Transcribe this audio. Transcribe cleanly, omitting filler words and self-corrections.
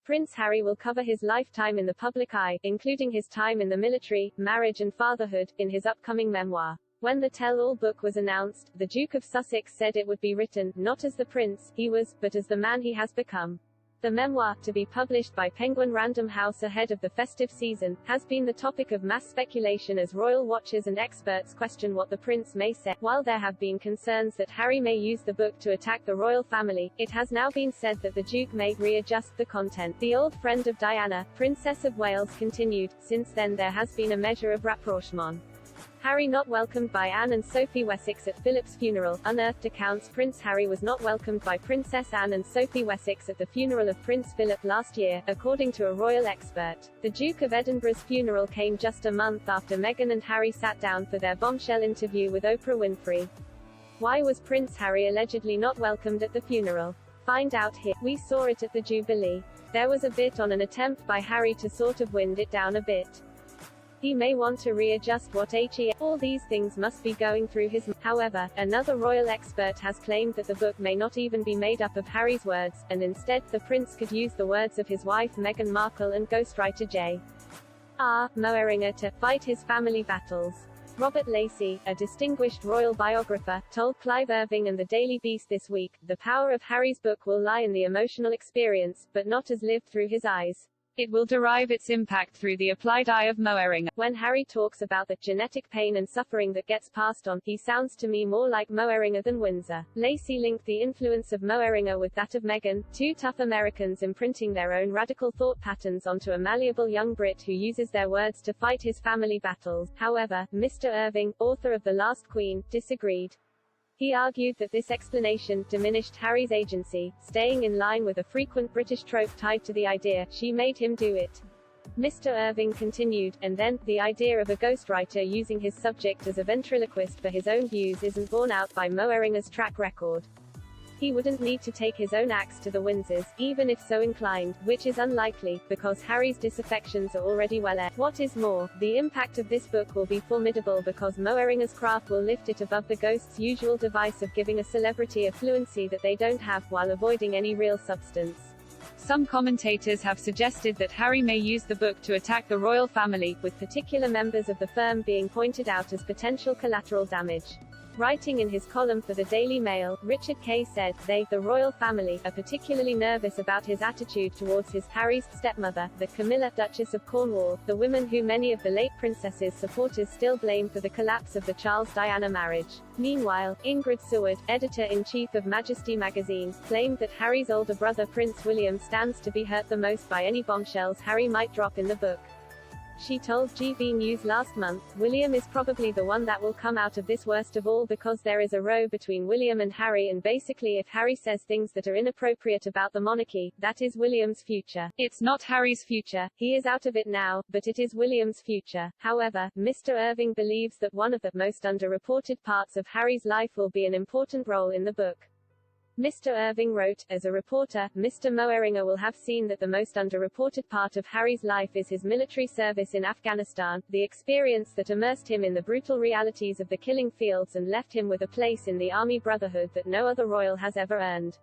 Prince Harry will cover his lifetime in the public eye, including his time in the military, marriage and fatherhood, in his upcoming memoir. When the tell-all book was announced, the Duke of Sussex said it would be written, not as the prince he was, but as the man he has become. The memoir, to be published by Penguin Random House ahead of the festive season, has been the topic of mass speculation as royal watchers and experts question what the prince may say. While there have been concerns that Harry may use the book to attack the royal family, it has now been said that the Duke may readjust the content. The old friend of Diana, Princess of Wales, continued. Since then there has been a measure of rapprochement. Harry not welcomed by Anne and Sophie Wessex at Philip's funeral. Unearthed accounts. Prince Harry was not welcomed by Princess Anne and Sophie Wessex at the funeral of Prince Philip last year, according to a royal expert. The Duke of Edinburgh's funeral came just a month after Meghan and Harry sat down for their bombshell interview with Oprah Winfrey. Why was Prince Harry allegedly not welcomed at the funeral? Find out here. We saw it at the Jubilee. There was a bit on an attempt by Harry to sort of wind it down a bit. He may want to readjust what all these things must be going through his mind. However, another royal expert has claimed that the book may not even be made up of Harry's words, and instead, the prince could use the words of his wife Meghan Markle and ghostwriter J.R. Moehringer to fight his family battles. Robert Lacey, a distinguished royal biographer, told Clive Irving and the Daily Beast this week, the power of Harry's book will lie in the emotional experience, but not as lived through his eyes. It will derive its impact through the applied eye of Moehringer. When Harry talks about the genetic pain and suffering that gets passed on, he sounds to me more like Moehringer than Windsor. Lacey linked the influence of Moehringer with that of Meghan, two tough Americans imprinting their own radical thought patterns onto a malleable young Brit who uses their words to fight his family battles. However, Mr. Irving, author of The Last Queen, disagreed. He argued that this explanation diminished Harry's agency, staying in line with a frequent British trope tied to the idea, she made him do it. Mr. Irving continued, and then, the idea of a ghostwriter using his subject as a ventriloquist for his own views isn't borne out by Moehringer's track record. He wouldn't need to take his own axe to the Windsors, even if so inclined, which is unlikely, because Harry's disaffections are already well aired. What is more, the impact of this book will be formidable because Moehringer's craft will lift it above the ghost's usual device of giving a celebrity a fluency that they don't have, while avoiding any real substance. Some commentators have suggested that Harry may use the book to attack the royal family, with particular members of the firm being pointed out as potential collateral damage. Writing in his column for the Daily Mail, Richard Kay said, the royal family, are particularly nervous about his attitude towards Harry's stepmother, the Camilla, Duchess of Cornwall, the woman who many of the late princess's supporters still blame for the collapse of the Charles-Diana marriage. Meanwhile, Ingrid Seward, editor-in-chief of Majesty magazine, claimed that Harry's older brother Prince William stands to be hurt the most by any bombshells Harry might drop in the book. She told GB News last month, William is probably the one that will come out of this worst of all because there is a row between William and Harry, and basically if Harry says things that are inappropriate about the monarchy, that is William's future. It's not Harry's future, he is out of it now, but it is William's future. However, Mr. Irving believes that one of the most underreported parts of Harry's life will be an important role in the book. Mr. Irving wrote, as a reporter, Mr. Moehringer will have seen that the most underreported part of Harry's life is his military service in Afghanistan, the experience that immersed him in the brutal realities of the killing fields and left him with a place in the army brotherhood that no other royal has ever earned.